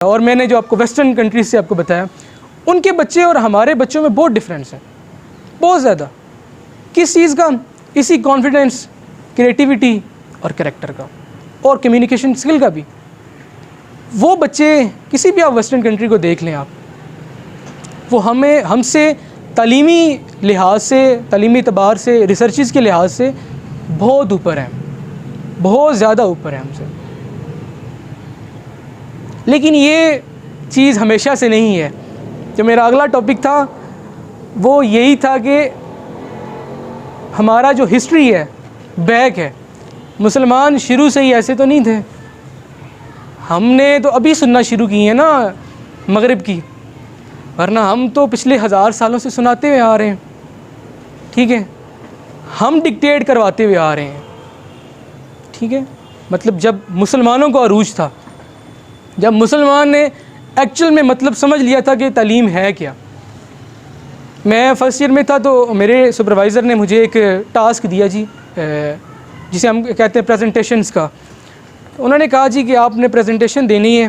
और मैंने जो आपको वेस्टर्न कंट्रीज से आपको बताया, उनके बच्चे और हमारे बच्चों में बहुत डिफरेंस है, बहुत ज़्यादा। किस चीज़ का? इसी कॉन्फिडेंस, क्रिएटिविटी और कैरेक्टर का, और कम्युनिकेशन स्किल का भी। वो बच्चे किसी भी आप वेस्टर्न कंट्री को देख लें आप, वो हमसे तालीमी लिहाज से, तालीमी एतबार से, रिसर्चेस के लिहाज से बहुत ऊपर हैं, बहुत ज़्यादा ऊपर है हमसे। लेकिन ये चीज़ हमेशा से नहीं है। जो मेरा अगला टॉपिक था वो यही था कि हमारा जो हिस्ट्री है, बैक है, मुसलमान शुरू से ही ऐसे तो नहीं थे। हमने तो अभी सुनना शुरू की है ना मगरिब की, वरना हम तो पिछले 1000 सालों से सुनाते हुए आ रहे हैं। ठीक है, हम डिक्टेट करवाते हुए आ रहे हैं। ठीक है, मतलब जब मुसलमानों का अरूज था, जब मुसलमान ने एक्चुअल में मतलब समझ लिया था कि तालीम है क्या। मैं फ़र्स्ट ईयर में था तो मेरे सुपरवाइज़र ने मुझे एक टास्क दिया जी, जिसे हम कहते हैं प्रेजेंटेशंस का। उन्होंने कहा जी कि आपने प्रेजेंटेशन देनी है,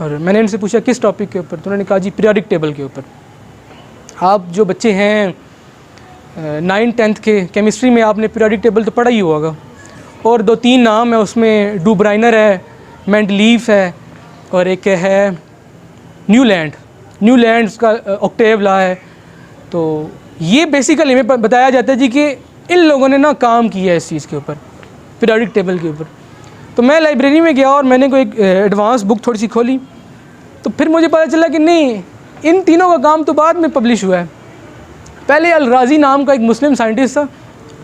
और मैंने उनसे पूछा किस टॉपिक के ऊपर, तो उन्होंने कहा जी पीरियोडिक टेबल के ऊपर। आप जो बच्चे हैं 9th-10th के, केमिस्ट्री में आपने पीरियोडिक टेबल तो पढ़ा ही होगा, और 2-3 नाम है उसमें, डुब्राइनर है, मेंडलीफ है, और एक है न्यूलैंड उसका ऑक्टेव ला है। तो ये बेसिकली हमें बताया जाता है जी कि इन लोगों ने ना काम किया है इस चीज़ के ऊपर, पीरियोडिक टेबल के ऊपर। तो मैं लाइब्रेरी में गया और मैंने कोई एक एडवांस बुक थोड़ी सी खोली, तो फिर मुझे पता चला कि नहीं, इन तीनों का काम तो बाद में पब्लिश हुआ है। पहले अल-राज़ी नाम का एक मुस्लिम साइंटिस्ट था,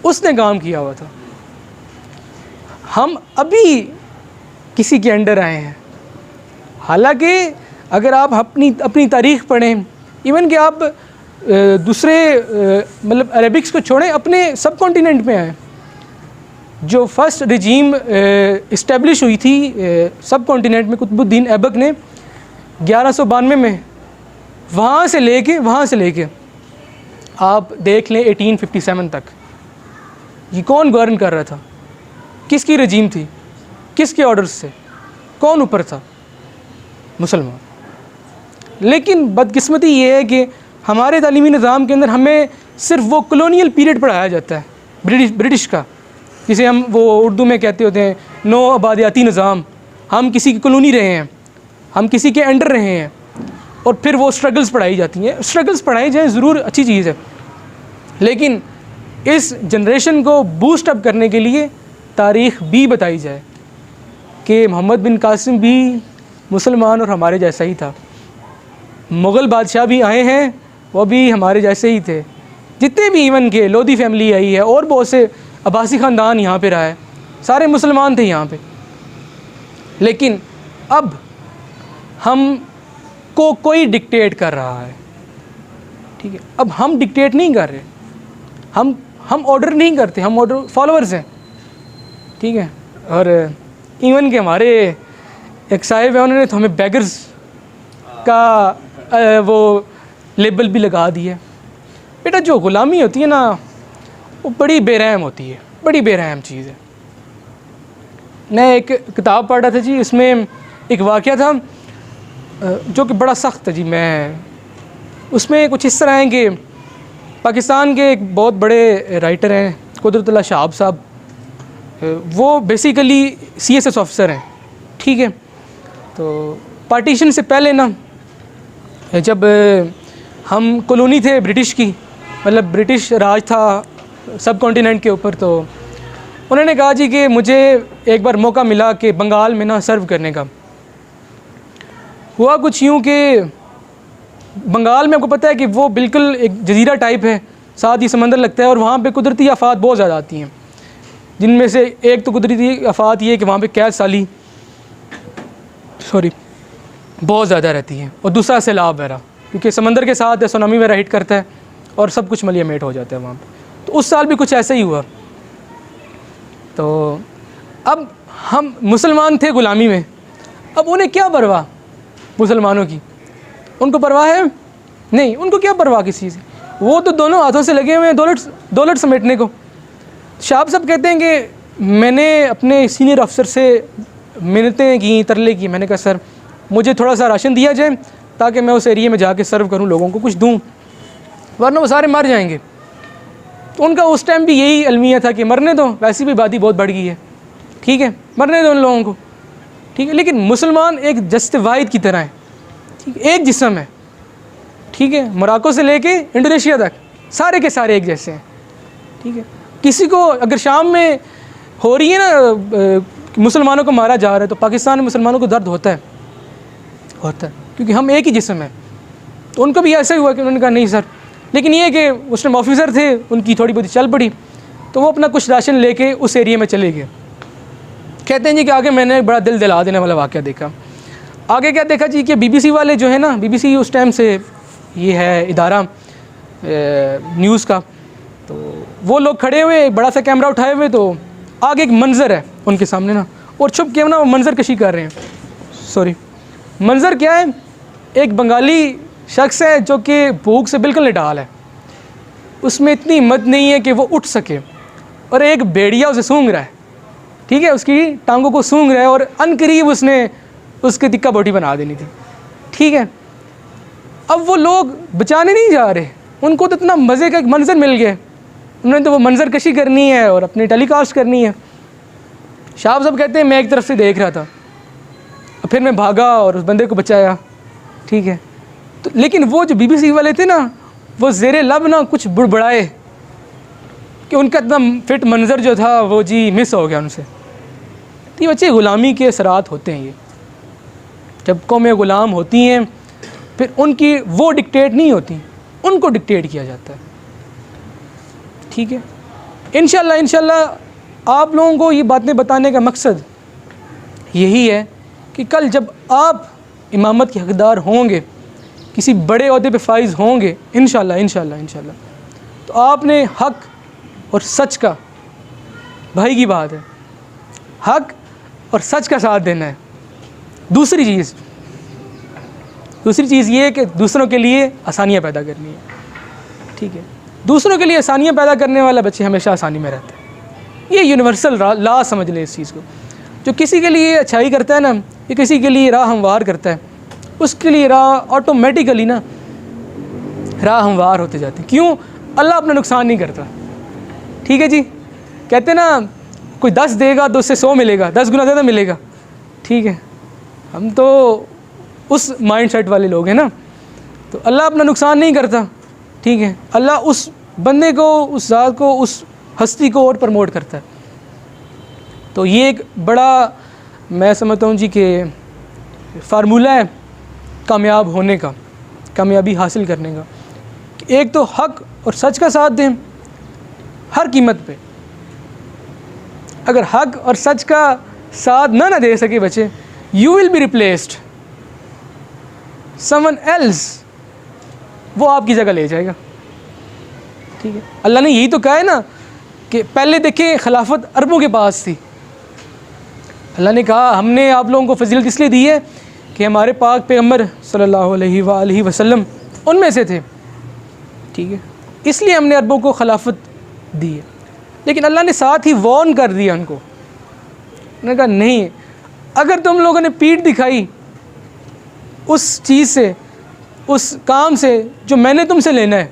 उसने काम किया हुआ था। हम अभी किसी के अंडर आए हैं। हालांकि अगर आप अपनी तारीख़ पढ़ें, इवन कि आप दूसरे मतलब अरेबिक्स को छोड़ें, अपने सब कॉन्टिनेंट में आए, जो फर्स्ट रिजीम इस्टेब्लिश हुई थी सब कॉन्टिनेंट में कुतुबुद्दीन ऐबक ने 1192 में, वहाँ से लेके आप देख लें 1857 तक, ये कौन गवर्न कर रहा था, किसकी रजीम थी, किसके ऑर्डर्स से, कौन ऊपर था? मुसलमान। लेकिन बदकिस्मती ये है कि हमारे तालीमी निज़ाम के अंदर हमें सिर्फ वो कॉलोनियल पीरियड पढ़ाया जाता है, ब्रिटिश का, जिसे हम वो उर्दू में कहते होते हैं नो आबादियाती निज़ाम। हम किसी की कॉलोनी रहे हैं, हम किसी के अंडर रहे हैं, और फिर वो स्ट्रगल्स पढ़ाई जाती हैं। स्ट्रगल्स पढ़ाई जाएँ ज़रूर अच्छी चीज़ है, लेकिन इस जनरेशन को बूस्ट अप करने के लिए तारीख़ भी बताई जाए कि मोहम्मद बिन कासिम भी मुसलमान और हमारे जैसा ही था। मुग़ल बादशाह भी आए हैं, वो भी हमारे जैसे ही थे। जितने भी इवन के लोधी फैमिली आई है, और बहुत से अब्बासी ख़ानदान यहाँ पे रहा है, सारे मुसलमान थे यहाँ पे। लेकिन अब हम को कोई डिक्टेट कर रहा है। ठीक है, अब हम डिक्टेट नहीं कर रहे, हम ऑर्डर नहीं करते, हम ऑर्डर फॉलोअर्स हैं। ठीक है, और इवन के हमारे एक साहिब है, उन्होंने तो हमें बेगर्स का वो लेबल भी लगा दिया। बेटा, जो ग़ुलामी होती है ना, वो बड़ी बेरहम होती है, बड़ी बेरहम चीज़ है। मैं एक किताब पढ़ रहा था जी, इसमें एक वाक़या था जो कि बड़ा सख्त है जी। मैं उसमें कुछ इस तरह है कि पाकिस्तान के एक बहुत बड़े राइटर हैं कुदरतुल्लाह शाहब साहब, वो बेसिकली CSS ऑफिसर हैं। ठीक है, तो पार्टीशन से पहले ना, जब हम कॉलोनी थे ब्रिटिश की, मतलब ब्रिटिश राज था सब कॉन्टिनेंट के ऊपर, तो उन्होंने कहा जी कि मुझे एक बार मौका मिला कि बंगाल में ना सर्व करने का। हुआ कुछ यूँ कि बंगाल में आपको पता है कि वो बिल्कुल एक जजीरा टाइप है, साथ ही समंदर लगता है, और वहाँ पे कुदरती आफ़ात बहुत ज़्यादा आती हैं, जिनमें से एक तो कुदरती आफ़ात ये है कि वहाँ पे कैद साली बहुत ज़्यादा रहती है, और दूसरा सैलाब वगैरह, क्योंकि समंदर के साथ सुनामी वगैरह हिट करता है और सब कुछ मलियामेट हो जाता है वहाँ पे। तो उस साल भी कुछ ऐसा ही हुआ। तो अब हम मुसलमान थे ग़ुलामी में, अब उन्हें क्या परवाह मुसलमानों की? उनको परवाह है नहीं, उनको क्या परवाह किसी चीज़ की? वो तो दोनों हाथों से लगे हुए हैं दौलत समेटने को। शाह साहब कहते हैं कि मैंने अपने सीनियर अफसर से मिन्नतें की, तरले की। मैंने कहा सर मुझे थोड़ा सा राशन दिया जाए ताकि मैं उस एरिया में जाके सर्व करूं, लोगों को कुछ दूं, वरना वो सारे मर जाएंगे। तो उनका उस टाइम भी यही अलमिया था कि मरने दो, वैसी भी आबादी बहुत बढ़ गई है, ठीक है, मरने दो उन लोगों को, ठीक है। लेकिन मुसलमान एक जस्त वाहिद की तरह है, ठीक है, एक जिस्म है, ठीक है, मोरक्को से लेके इंडोनेशिया तक सारे के सारे एक जैसे हैं, ठीक है। किसी को अगर शाम में हो रही है ना मुसलमानों को मारा जा रहा है, तो पाकिस्तान में मुसलमानों को दर्द होता है, क्योंकि हम एक ही जिस्म है। तो उनको भी ऐसा ही हुआ कि उन्होंने कहा नहीं सर, लेकिन ये कि उस टाइम ऑफिसर थे, उनकी थोड़ी बहुत चल पड़ी, तो वो अपना कुछ राशन लेके उस एरिया में चले गए। कहते हैं जी कि आगे मैंने एक बड़ा दिल दिला देने वाला वाक़या देखा। आगे क्या देखा जी कि BBC वाले जो है ना, BBC उस टाइम से ये है इदारा न्यूज़ का, तो वो लोग खड़े हुए, बड़ा सा कैमरा उठाए हुए, तो आगे एक मंज़र है उनके सामने ना, और छुप के ना वो मंज़र कशी कर रहे हैं। सॉरी, मंज़र क्या है, एक बंगाली शख्स है जो कि भूख से बिल्कुल निडाल है, उसमें इतनी हिम्मत नहीं है कि वो उठ सके, और एक भेड़िया उसे सूंघ रहा है, ठीक है, उसकी टांगों को सूंघ रहा है, और अनकरीब उसने उसके तिक्का बोटी बना देनी थी, ठीक है। अब वो लोग बचाने नहीं जा रहे, उनको तो इतना मज़े का एक मंज़र मिल गया, उन्होंने तो वो मंज़र कशी करनी है और अपनी टेलीकास्ट करनी है। शाह साहब कहते हैं मैं एक तरफ से देख रहा था, फिर मैं भागा और उस बंदे को बचाया, ठीक है। तो लेकिन वो जो BBC वाले थे ना, वो ज़ेरे लब ना कुछ बुड़बड़ाए कि उनका इतना फिट मंज़र जो था वो जी मिस हो गया उनसे। तो ये बच्चे ग़ुलामी के असरात होते हैं, ये जब कौमें ग़ुलाम होती हैं फिर उनकी वो डिक्टेट नहीं होती, उनको डिक्टेट किया जाता है, ठीक है। इंशाल्लाह आप लोगों को ये बातें बताने का मकसद यही है कि कल जब आप इमामत के हकदार होंगे, किसी बड़े ओहदे पे फाइज होंगे, इंशाल्लाह तो आपने हक और सच का, भाई की बात है, हक और सच का साथ देना है। दूसरी चीज़ ये है कि दूसरों के लिए आसानियाँ पैदा करनी है, ठीक है। दूसरों के लिए आसानियाँ पैदा करने वाला बच्चे हमेशा आसानी में रहते हैं। ये यूनिवर्सल लॉ समझ लें इस चीज़ को। जो किसी के लिए अच्छाई करता है ना, ये किसी के लिए राह हमवार करता है, उसके लिए राह ऑटोमेटिकली ना राह हमवार होते जाते हैं। क्यों? अल्लाह अपना नुकसान नहीं करता, ठीक है जी। कहते ना कोई 10 देगा तो उससे 100 मिलेगा, 10 गुना ज़्यादा मिलेगा, ठीक है। हम तो उस माइंडसेट वाले लोग हैं ना, तो अल्लाह अपना नुकसान नहीं करता, ठीक है। अल्लाह उस बंदे को, उस ज़ात को, उस हस्ती को और प्रमोट करता है। तो ये एक बड़ा मैं समझता हूँ जी कि फार्मूला है कामयाब होने का, कामयाबी हासिल करने का। एक तो हक और सच का साथ दें हर कीमत पे। अगर हक और सच का साथ ना दे सके बच्चे, you will be replaced someone else, वो आपकी जगह ले जाएगा, ठीक है। अल्लाह ने यही तो कहा है ना कि पहले देखें खिलाफत अरबों के पास थी। अल्लाह ने कहा हमने आप लोगों को फजीलत इसलिए दी है कि हमारे पाक पैगम्बर सल्लल्लाहु अलैहि वसल्लम उनमें से थे, ठीक है, इसलिए हमने अरबों को खिलाफत दी है। लेकिन अल्लाह ने साथ ही वार्न कर दिया उनको, उन्होंने कहा नहीं, अगर तुम लोगों ने पीठ दिखाई उस चीज़ से, उस काम से जो मैंने तुमसे लेना है,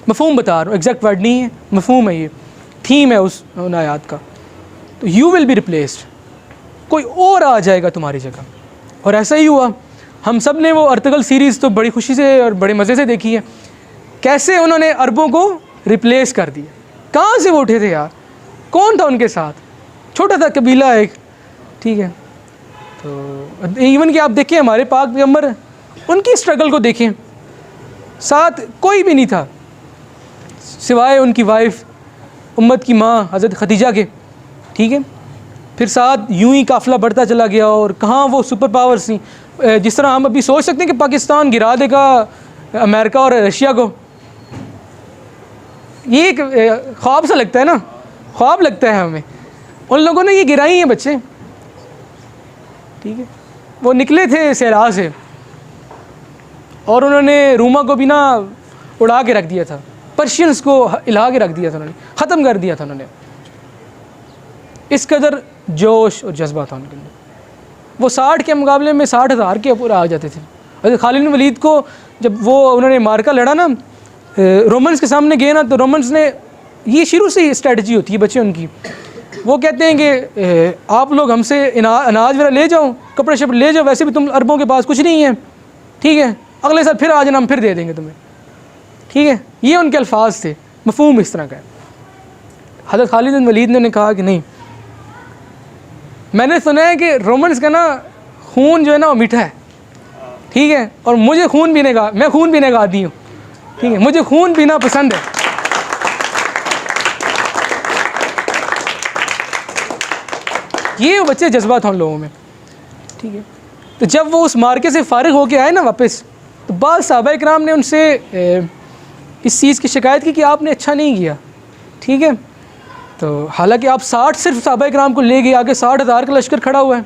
मफहूम बता रहा हूँ, एग्जैक्ट वर्ड नहीं है, मफहूम है, ये थीम है उस उन आयात का, तो यू विल बी रिप्लेस्ड, कोई और आ जाएगा तुम्हारी जगह। और ऐसा ही हुआ। हम सब ने वो अर्तगल सीरीज़ तो बड़ी खुशी से और बड़े मज़े से देखी है, कैसे उन्होंने अरबों को रिप्लेस कर दिया। कहाँ से वो उठे थे यार, कौन था उनके साथ? छोटा सा कबीला एक, ठीक है। तो इवन कि आप देखें हमारे पाक पैगम्बर, उनकी स्ट्रगल को देखें, साथ कोई भी नहीं था सिवाय उनकी वाइफ, उम्मत की माँ हज़रत खदीजा के, ठीक है। फिर साथ यूं ही काफ़िला बढ़ता चला गया, और कहाँ वो सुपर पावर्स थी। जिस तरह हम अभी सोच सकते हैं कि पाकिस्तान गिरा देगा अमेरिका और रशिया को, ये एक ख्वाब सा लगता है ना, ख्वाब लगता है हमें। उन लोगों ने ये गिराई हैं बच्चे, ठीक है। वो निकले थे सहरा से और उन्होंने रूमा को भी ना उड़ा के रख दिया था, पर्शियंस को हिला के रख दिया था, उन्होंने ख़त्म कर दिया था उन्होंने। इस कदर जोश और जज्बा था उनके अंदर। वो 60 के मुकाबले में 60,000 के ऊपर आ जाते थे। और खालिद बिन वलीद को जब वो उन्होंने मार्का लड़ा ना, रोमन्स के सामने गए ना, तो रोमन्स ने, ये शुरू से ही स्ट्रेटजी होती है बच्चे उनकी, वो कहते हैं कि आप लोग हमसे अनाज वगैरह ले जाओ, कपड़े शपड़े ले जाओ, वैसे भी तुम अरबों के पास कुछ नहीं है, ठीक है, अगले साल फिर आ जाना, हम फिर दे देंगे तुम्हें, ठीक है। ये उनके अल्फाज थे, मफहूम इस तरह का है। हज़रत खालिद बिन वलीद ने कहा कि नहीं, मैंने सुना है कि रोमन्स का ना खून जो है ना वो मीठा है, ठीक है, और मुझे खून पीने का, मैं खून पीने का आदी हूँ, ठीक है, मुझे खून पीना पसंद है। ये बच्चे जज्बा था उन लोगों में, ठीक है। तो जब वो उस मार्के से फारिग होके आए ना वापस, तो बाद सहाबा इकराम ने उनसे इस चीज़ की शिकायत की कि आपने अच्छा नहीं किया, ठीक है। तो हालांकि आप 60 सिर्फ सहाबा इकराम को ले गए, आगे 60,000 का लश्कर खड़ा हुआ है,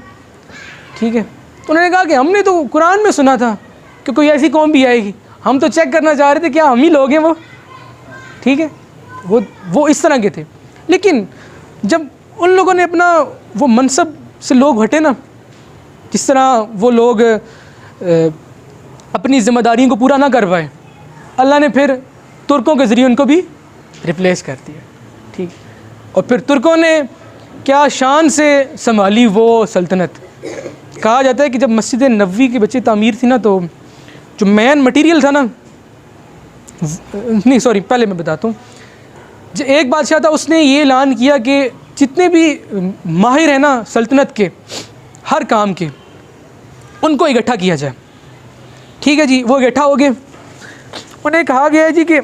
ठीक है। तो उन्होंने कहा कि हमने तो कुरान में सुना था कि कोई ऐसी कौम भी आएगी, हम तो चेक करना चाह रहे थे क्या हम ही लोग हैं वो, ठीक है। वो इस तरह के थे। लेकिन जब उन लोगों ने अपना वो मनसब से लोग हटे ना, जिस तरह वो लोग अपनी ज़िम्मेदारियों को पूरा ना कर पाए, अल्लाह ने फिर तुर्कों के ज़रिए उनको भी रिप्लेस कर दिया, ठीक। और फिर तुर्कों ने क्या शान से संभाली वो सल्तनत। कहा जाता है कि जब मस्जिद नबवी की बच्चे तामीर थी ना, तो जो मेन मटेरियल था ना, नहीं सॉरी पहले मैं बताता हूँ, जो एक बादशाह था उसने ये ऐलान किया कि जितने भी माहिर हैं ना सल्तनत के हर काम के, उनको इकट्ठा किया जाए, ठीक है जी। वो इकट्ठा हो गए, उन्हें कहा गया है जी कि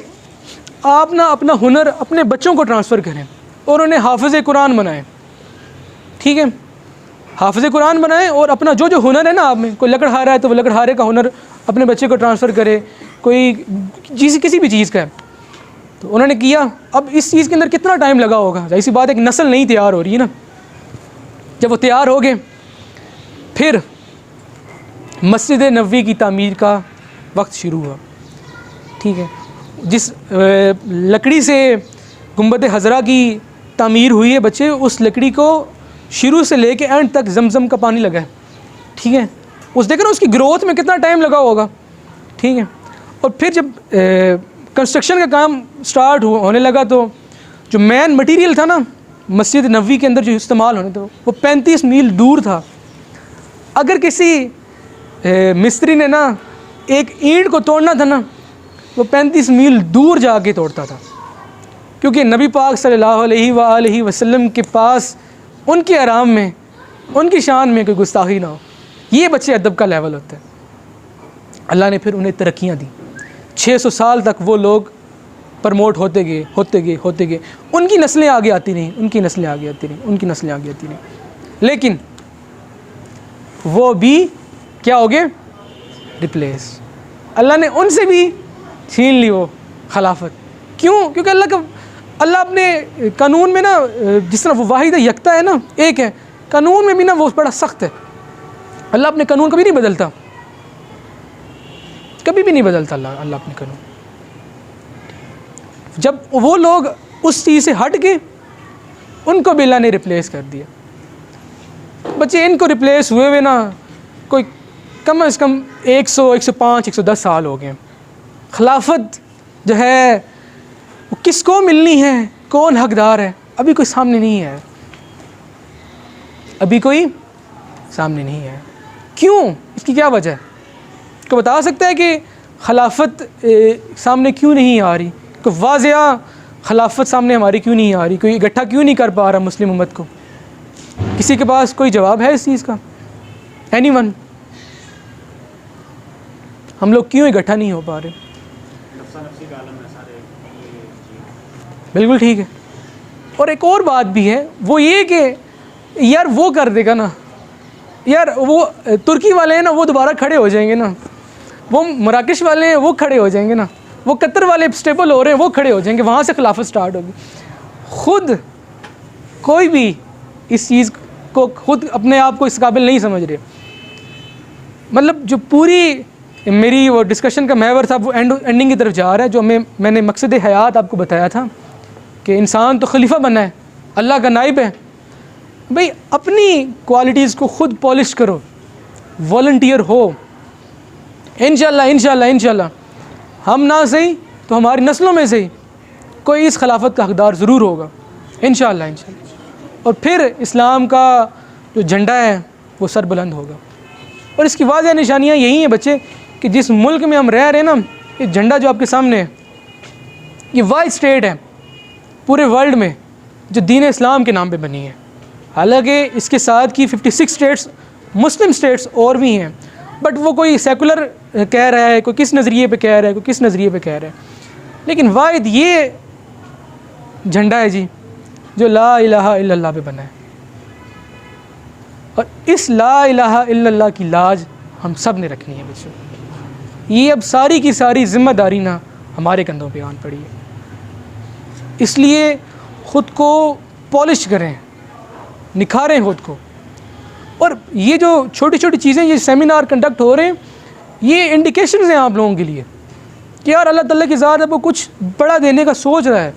आप ना अपना हुनर अपने बच्चों को ट्रांसफ़र करें, और उन्हें हाफिज़ कुरान बनाएं, ठीक है, हाफिज़ कुरान बनाएं, और अपना जो जो हुनर है ना आप में, कोई लकड़हारा है तो वो लकड़हारे का हुनर अपने बच्चे को ट्रांसफ़र करे, कोई किसी भी चीज़ का है। तो उन्होंने किया। अब इस चीज़ के अंदर कितना टाइम लगा होगा, ऐसी बात है कि नस्ल नहीं तैयार हो रही है ना। जब वो तैयार हो गए, फिर मस्जिद नबवी की तामीर का वक्त शुरू हुआ, ठीक है। जिस लकड़ी से गुंबद हज़रा की तामीर हुई है बच्चे, उस लकड़ी को शुरू से लेके एंड तक जमजम का पानी लगा है, ठीक है। उस देख रहे उसकी ग्रोथ में कितना टाइम लगा होगा, ठीक है। और फिर जब कंस्ट्रक्शन का काम स्टार्ट होने लगा, तो जो मेन मटेरियल था ना मस्जिद नबवी के अंदर जो इस्तेमाल होने था, वो 35 मील दूर था। अगर किसी मिस्त्री ने ना एक ईंट को तोड़ना था ना, वो 35 मील दूर जाके तोड़ता था, क्योंकि नबी पाक सल्लल्लाहु अलैहि वसल्लम के पास उनके आराम में, उनकी शान में कोई गुस्ताखी ना हो। ये बच्चे अदब का लेवल होता है। अल्लाह ने फिर उन्हें तरक्कियाँ दी। 600 साल तक वो लोग प्रमोट होते गए। उनकी नस्लें आगे आती नहीं, उनकी नस्लें आगे आती नहीं। लेकिन वो भी क्या हो गए, रिप्लेस। अल्लाह ने उनसे भी छीन ली वो खिलाफत। क्यों? क्योंकि अल्लाह अपने कानून में ना, जिस तरह वो वाहिद यकता है ना, एक है, कानून में भी ना वो बड़ा सख्त है। अल्लाह अपने कानून कभी नहीं बदलता, कभी भी नहीं बदलता अल्लाह अपने कानून। जब वो लोग उस चीज़ से हट गए, उनको भी अल्लाह ने रिप्लेस कर दिया। बच्चे इनको रिप्लेस हुए ना कोई कम से कम 100, 105, 110 साल हो गए। खिलाफत जो है वो किसको मिलनी है, कौन हकदार है, अभी कोई सामने नहीं है, अभी कोई सामने नहीं है। क्यों? इसकी क्या वजह है? को बता सकता है कि खिलाफत सामने क्यों नहीं आ रही, कोई वाज़िया खिलाफत सामने हमारी क्यों नहीं आ रही, कोई इकट्ठा क्यों नहीं कर पा रहा मुस्लिम उम्मत को? किसी के पास कोई जवाब है इस चीज़ का? एनीवन? हम लोग क्यों इकट्ठा नहीं हो पा रहे? बिल्कुल ठीक है। और एक और बात भी है, वो ये कि यार वो कर देगा ना, यार वो तुर्की वाले हैं ना, वो दोबारा खड़े हो जाएंगे ना, वो मराकश वाले हैं वो खड़े हो जाएंगे ना, वो कतर वाले स्टेबल हो रहे हैं वो खड़े हो जाएंगे, वहाँ से खिलाफत स्टार्ट होगी। खुद कोई भी इस चीज़ को खुद अपने आप को इस काबिल नहीं समझ रहे। मतलब जो पूरी मेरी वो डिस्कशन का महवर था वो एंडिंग की तरफ जा रहा है। जो मैंने मकसद हयात आपको बताया था कि इंसान तो खलीफा बना है, अल्लाह का नाइब है। भाई अपनी क्वालिटीज़ को खुद पॉलिश करो, वॉलंटियर हो। इंशाल्लाह इंशाल्लाह इंशाल्लाह हम ना सही तो हमारी नस्लों में से ही कोई इस खिलाफत का हकदार ज़रूर होगा, इंशाल्लाह इंशाल्लाह। और फिर इस्लाम का जो झंडा है वो सर बुलंद होगा। और इसकी वाज़ह निशानियाँ यही हैं बच्चे कि जिस मुल्क में हम रह रहे हैं ना, ये झंडा जो आपके सामने है, ये वाइड स्टेट है पूरे वर्ल्ड में जो दीन इस्लाम के नाम पे बनी है। हालांकि इसके साथ की 56 स्टेट्स मुस्लिम स्टेट्स और भी हैं, बट वो कोई सेकुलर कह रहा है, कोई किस नज़रिए पे कह रहा है, कोई किस नज़रिए पे कह रहा है, लेकिन वाहिद ये झंडा है जी जो ला इलाहा इल्लल्लाह पे बना है। और इस ला इलाहा इल्लल्लाह की लाज हम सब ने रखनी है बच्चों। ये अब सारी की सारी ज़िम्मेदारी ना हमारे कंधों पे आन पड़ी है। इसलिए ख़ुद को पॉलिश करें, निखारें ख़ुद को। और ये जो छोटी छोटी चीज़ें, ये सेमिनार कंडक्ट हो रहे हैं, ये इंडिकेशंस हैं आप लोगों के लिए कि यार अल्लाह ताला की ज़ात आपको कुछ बड़ा देने का सोच रहा है।